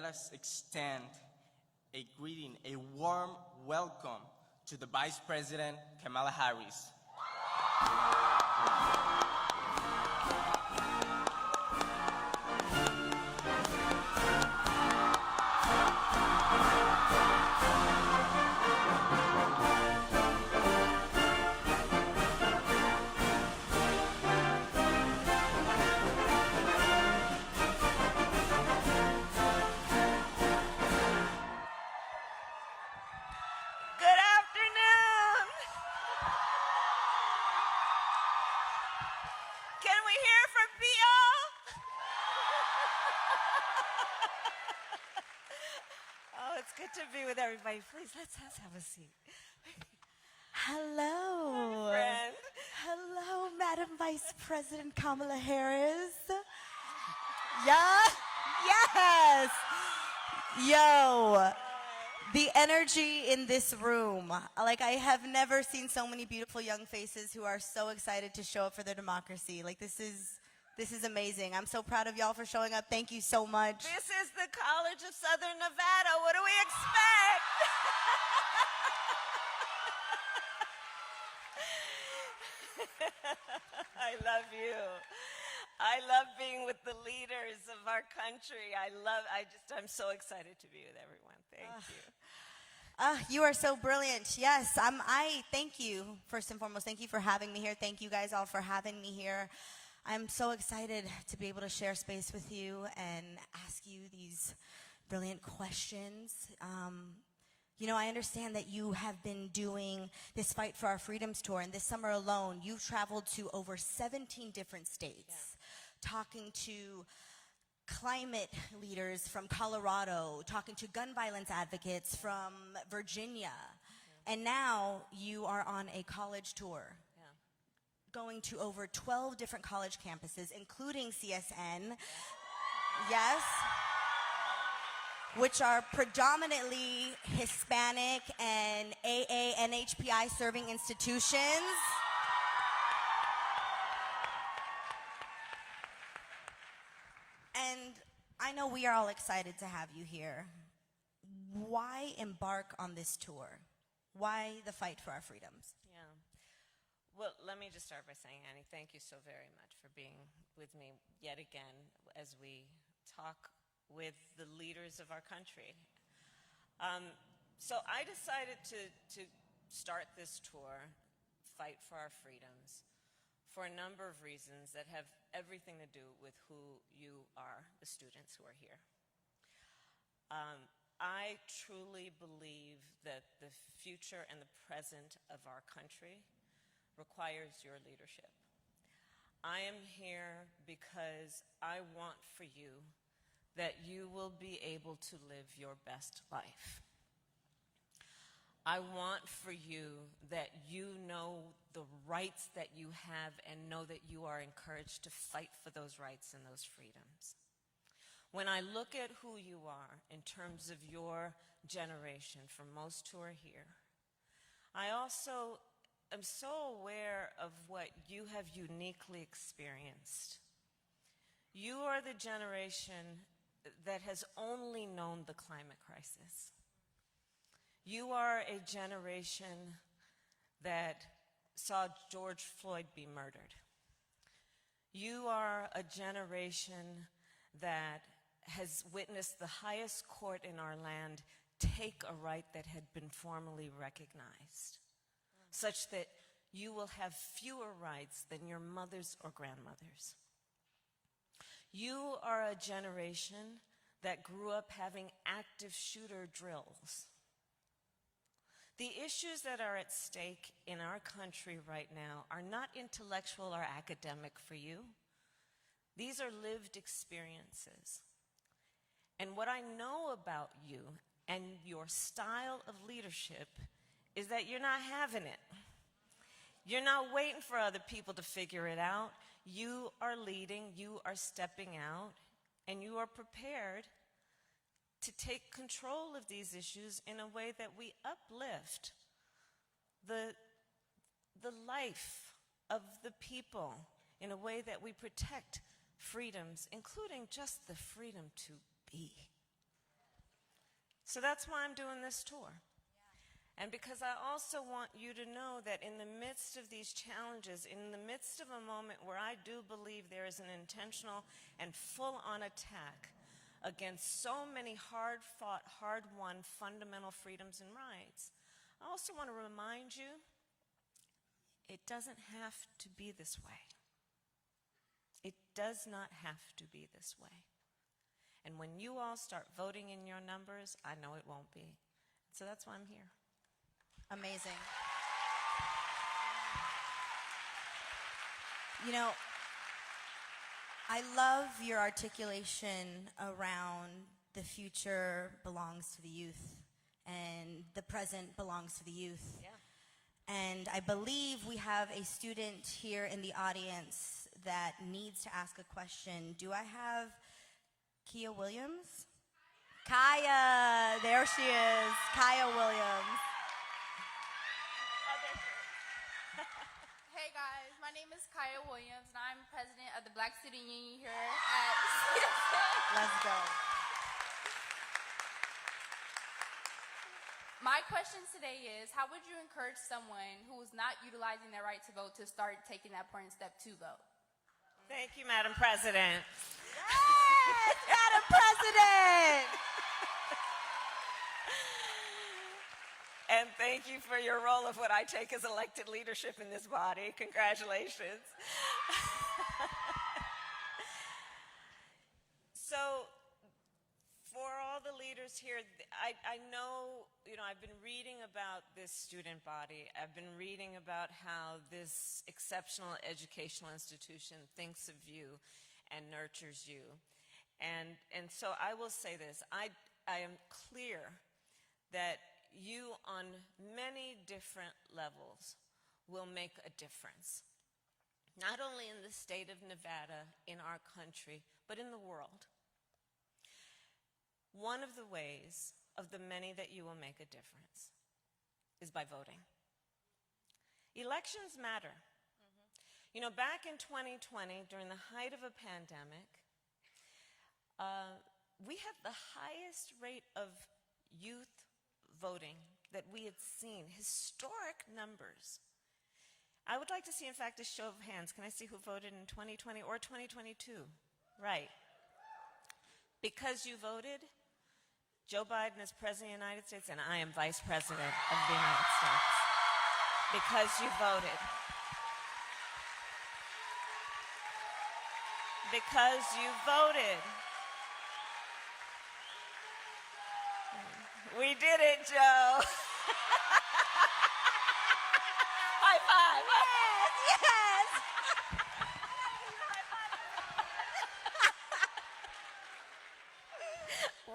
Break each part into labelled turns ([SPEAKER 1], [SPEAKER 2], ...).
[SPEAKER 1] let us extend a greeting, a warm welcome to the Vice President, Kamala Harris.
[SPEAKER 2] To be with everybody. Please, let's have a seat. Hello.
[SPEAKER 3] Hi, friend.
[SPEAKER 2] Hello, Madam Vice President Kamala Harris. Yeah? Yes. Yo. The energy in this room. Like, I have never seen so many beautiful young faces who are so excited to show up for their democracy. Like, this is amazing. I'm so proud of y'all for showing up. Thank you so much.
[SPEAKER 3] This is the College of Southern Nevada. What do we expect? I love you. I love being with the leaders of our country. I'm so excited to be with everyone. Thank you.
[SPEAKER 2] You are so brilliant. Yes, I thank you, first and foremost. Thank you for having me here. Thank you guys all for having me here. I'm so excited to be able to share space with you and ask you these brilliant questions. I understand that you have been doing this Fight for Our Freedoms tour, and this summer alone, you've traveled to over 17 different states, talking to climate leaders from Colorado, talking to gun violence advocates from Virginia, and now you are on a college tour. Going to over 12 different college campuses, including CSN, yes, which are predominantly Hispanic and AA, NHPI serving institutions. And I know we are all excited to have you here. Why embark on this tour? Why the Fight for Our Freedoms?
[SPEAKER 3] Well, let me just start by saying, Annie, thank you so very much for being with me yet again as we talk with the leaders of our country. So I decided to start this tour, Fight for Our Freedoms, for a number of reasons that have everything to do with who you are, the students who are here. I truly believe that the future and the present of our country requires your leadership. I am here because I want for you that you will be able to live your best life. I want for you that you know the rights that you have and know that you are encouraged to fight for those rights and those freedoms. When I look at who you are in terms of your generation, for most who are here, I also I'm so aware of what you have uniquely experienced. You are the generation that has only known the climate crisis. You are a generation that saw George Floyd be murdered. You are a generation that has witnessed the highest court in our land take a right that had been formally recognized, such that you will have fewer rights than your mothers or grandmothers. You are a generation that grew up having active shooter drills. The issues that are at stake in our country right now are not intellectual or academic for you. These are lived experiences. And what I know about you and your style of leadership is that you're not having it. You're not waiting for other people to figure it out. You are leading, you are stepping out, and you are prepared to take control of these issues in a way that we uplift the life of the people, in a way that we protect freedoms, including just the freedom to be. So that's why I'm doing this tour. And because I also want you to know that in the midst of these challenges, in the midst of a moment where I do believe there is an intentional and full-on attack against so many hard-fought, hard-won fundamental freedoms and rights, I also want to remind you, it doesn't have to be this way. It does not have to be this way. And when you all start voting in your numbers, I know it won't be. So that's why I'm here.
[SPEAKER 2] Amazing. You know, I love your articulation around the future belongs to the youth and the present belongs to the youth.
[SPEAKER 3] Yeah.
[SPEAKER 2] And I believe we have a student here in the audience that needs to ask a question. Do I have Kia Williams? Kaya, there she is, Kaya Williams.
[SPEAKER 4] Hey guys, my name is Kaya Williams and I'm president of the Black Student Union here at CSN.
[SPEAKER 2] Let's go.
[SPEAKER 4] My question today is, how would you encourage someone who is not utilizing their right to vote to start taking that important step to vote?
[SPEAKER 3] Thank you, Madam President.
[SPEAKER 2] Yes, Madam President.
[SPEAKER 3] And thank you for your role of what I take as elected leadership in this body. Congratulations. So, for all the leaders here, I know, I've been reading about this student body. I've been reading about how this exceptional educational institution thinks of you and nurtures you. And so I will say this, I am clear that you on many different levels will make a difference. Not only in the state of Nevada, in our country, but in the world. One of the ways of the many that you will make a difference is by voting. Elections matter. Back in 2020, during the height of a pandemic, we had the highest rate of youth voting that we had seen, historic numbers. I would like to see, in fact, a show of hands. Can I see who voted in 2020 or 2022? Right. Because you voted, Joe Biden is President of the United States and I am Vice President of the United States. Because you voted. Because you voted. We did it, Joe. High five.
[SPEAKER 2] Yes.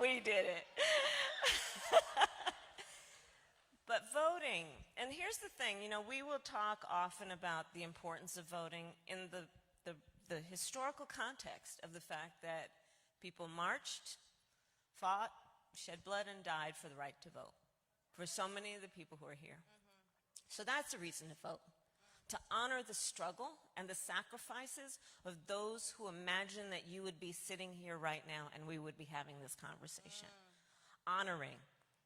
[SPEAKER 3] We did it. But voting, and here's the thing, we will talk often about the importance of voting in the historical context of the fact that people marched, fought, shed blood, and died for the right to vote, for so many of the people who are here. So that's a reason to vote, to honor the struggle and the sacrifices of those who imagine that you would be sitting here right now and we would be having this conversation, honoring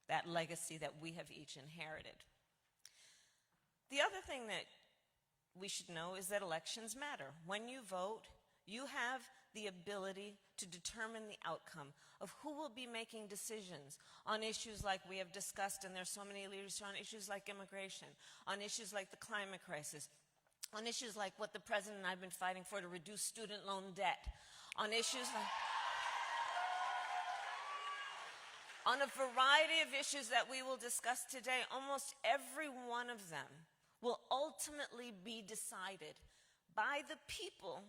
[SPEAKER 3] that legacy that we have each inherited. The other thing that we should know is that elections matter. When you vote, you have the ability to determine the outcome of who will be making decisions on issues like we have discussed, and there's so many leaders on issues like immigration, on issues like the climate crisis, on issues like what the President and I have been fighting for to reduce student loan debt, on issues like... On a variety of issues that we will discuss today, almost every one of them will ultimately be decided by the people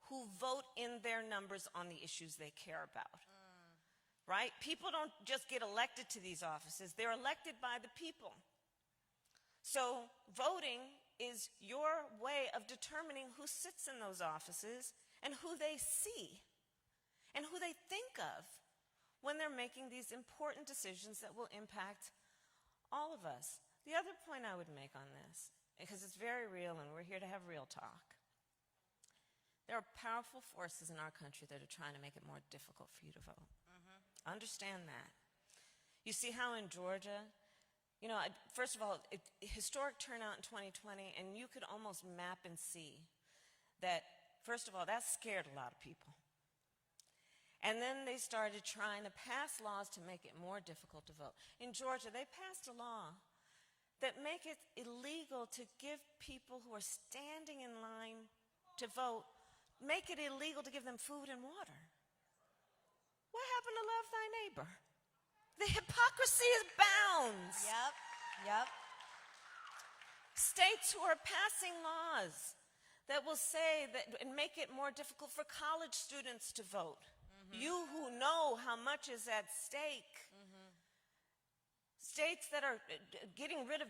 [SPEAKER 3] who vote in their numbers on the issues they care about. Right? People don't just get elected to these offices, they're elected by the people. So voting is your way of determining who sits in those offices and who they see and who they think of when they're making these important decisions that will impact all of us. The other point I would make on this, because it's very real and we're here to have real talk, there are powerful forces in our country that are trying to make it more difficult for you to vote. Understand that. You see how in Georgia, first of all, historic turnout in 2020, and you could almost map and see that, first of all, that scared a lot of people. And then they started trying to pass laws to make it more difficult to vote. In Georgia, they passed a law that make it illegal to give people who are standing in line to vote, make it illegal to give them food and water. What happened to love thy neighbor? The hypocrisy is bounds.
[SPEAKER 2] Yep.
[SPEAKER 3] States who are passing laws that will say that and make it more difficult for college students to vote. You who know how much is at stake. States that are getting rid of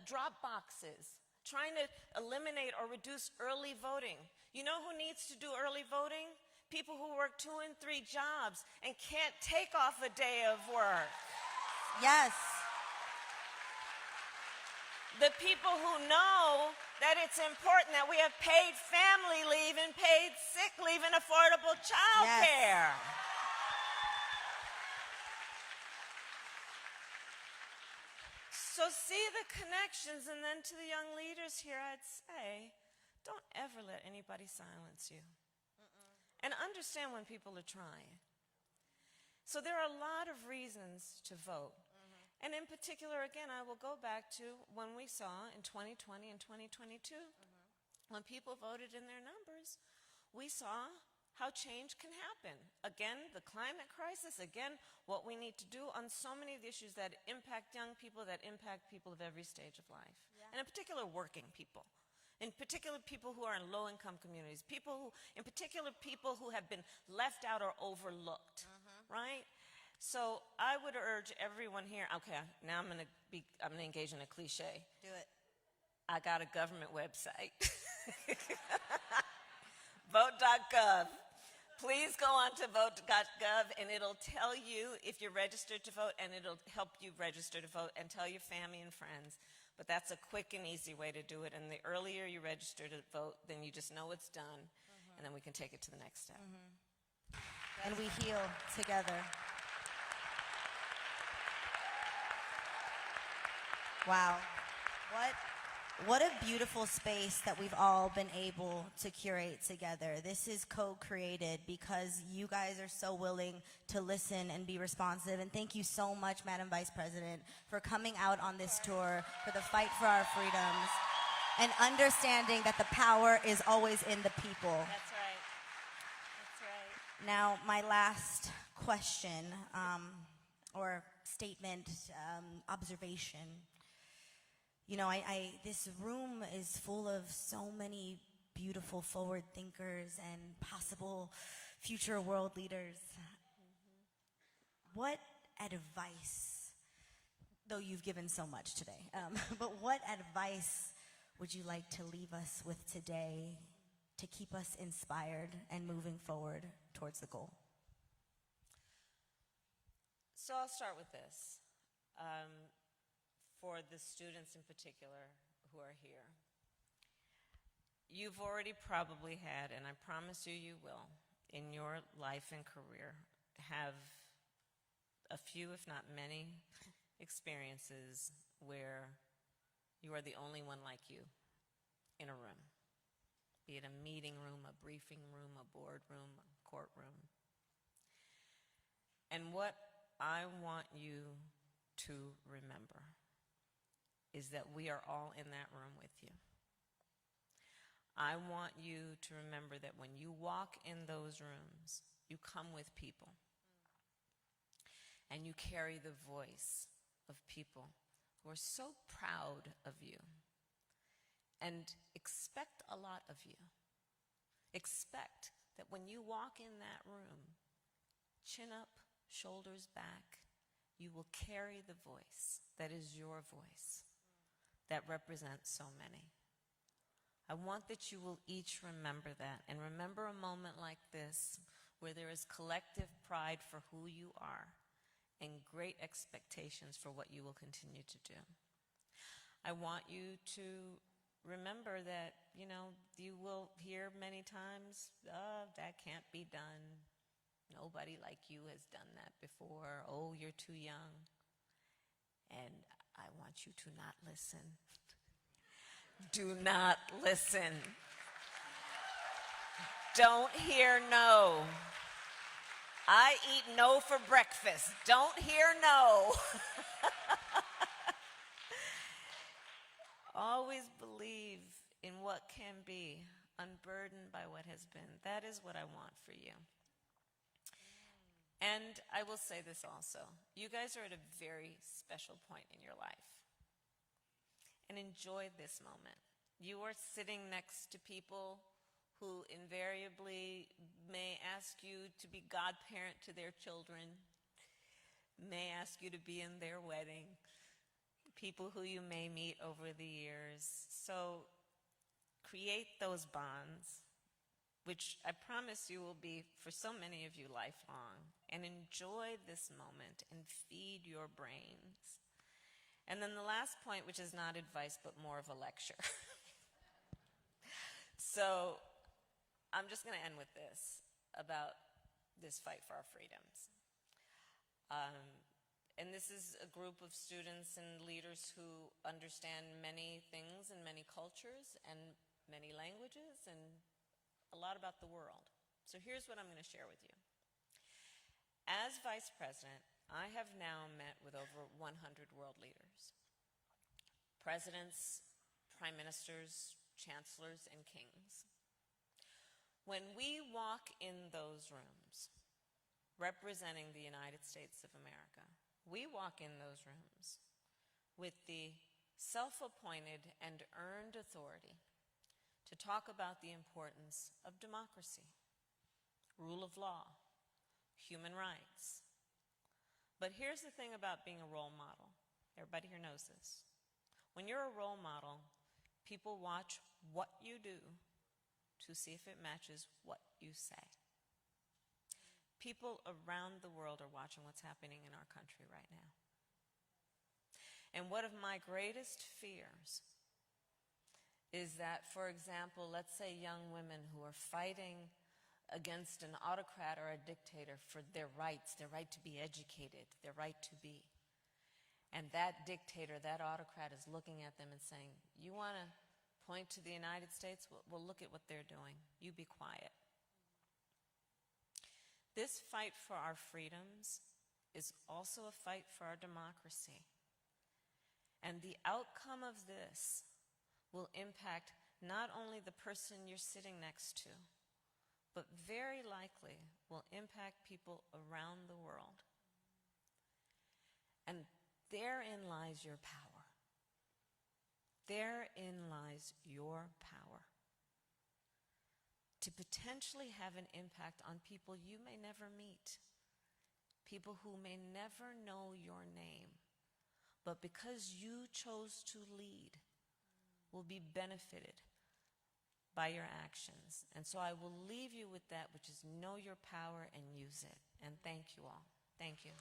[SPEAKER 3] drop boxes, trying to eliminate or reduce early voting. You know who needs to do early voting? People who work 2 and 3 jobs and can't take off a day of work.
[SPEAKER 2] Yes.
[SPEAKER 3] The people who know that it's important that we have paid family leave and paid sick leave and affordable child care. So see the connections, and then to the young leaders here, I'd say, don't ever let anybody silence you. And understand when people are trying. So there are a lot of reasons to vote. And in particular, again, I will go back to when we saw in 2020 and 2022, when people voted in their numbers, we saw how change can happen. Again, the climate crisis, again, what we need to do on so many of the issues that impact young people, that impact people of every stage of life. And in particular, working people. In particular, people who are in low-income communities. In particular, people who have been left out or overlooked, right? So I would urge everyone here, okay, now I'm gonna engage in a cliche.
[SPEAKER 2] Do it.
[SPEAKER 3] I got a government website. Vote.gov. Please go on to vote.gov and it'll tell you if you're registered to vote, and it'll help you register to vote and tell your family and friends. But that's a quick and easy way to do it. And the earlier you register to vote, then you just know it's done, and then we can take it to the next step.
[SPEAKER 2] And we heal together. Wow. What a beautiful space that we've all been able to curate together. This is co-created because you guys are so willing to listen and be responsive. And thank you so much, Madam Vice President, for coming out on this tour for the fight for our freedoms and understanding that the power is always in the people.
[SPEAKER 3] That's right. That's right.
[SPEAKER 2] Now, my last question or statement, observation. You know, this room is full of so many beautiful forward thinkers and possible future world leaders. What advice, though you've given so much today, but what advice would you like to leave us with today to keep us inspired and moving forward towards the goal?
[SPEAKER 3] So I'll start with this. For the students in particular who are here. You've already probably had, and I promise you, you will, in your life and career, have a few, if not many, experiences where you are the only one like you in a room, be it a meeting room, a briefing room, a boardroom, a courtroom. And what I want you to remember is that we are all in that room with you. I want you to remember that when you walk in those rooms, you come with people. And you carry the voice of people who are so proud of you and expect a lot of you. Expect that when you walk in that room, chin up, shoulders back, you will carry the voice that is your voice, that represents so many. I want that you will each remember that, and remember a moment like this where there is collective pride for who you are and great expectations for what you will continue to do. I want you to remember that, you will hear many times, oh, that can't be done. Nobody like you has done that before. Oh, you're too young. and I want you to not listen. Do not listen. Don't hear no. I eat no for breakfast. Don't hear no. Always believe in what can be, unburdened by what has been. That is what I want for you. And I will say this also. You guys are at a very special point in your life. And enjoy this moment. You are sitting next to people who invariably may ask you to be godparent to their children, may ask you to be in their wedding, people who you may meet over the years. So create those bonds, which I promise you will be, for so many of you, lifelong, and enjoy this moment and feed your brains. And then the last point, which is not advice, but more of a lecture. So I'm just going to end with this, about this fight for our freedoms. And this is a group of students and leaders who understand many things and many cultures and many languages and a lot about the world. So here's what I'm going to share with you. As Vice President, I have now met with over 100 world leaders, presidents, prime ministers, chancellors, and kings. When we walk in those rooms, representing the United States of America, we walk in those rooms with the self-appointed and earned authority to talk about the importance of democracy, rule of law, human rights. But here's the thing about being a role model. Everybody here knows this. When you're a role model, people watch what you do to see if it matches what you say. People around the world are watching what's happening in our country right now. And one of my greatest fears is that, for example, let's say young women who are fighting against an autocrat or a dictator for their rights, their right to be educated, their right to be. And that dictator, that autocrat is looking at them and saying, you want to point to the United States? Well, look at what they're doing. You be quiet. This fight for our freedoms is also a fight for our democracy. And the outcome of this will impact not only the person you're sitting next to, but very likely will impact people around the world. And therein lies your power. Therein lies your power. To potentially have an impact on people you may never meet, people who may never know your name, but because you chose to lead, will be benefited by your actions. And so I will leave you with that, which is know your power and use it. And thank you all. Thank you.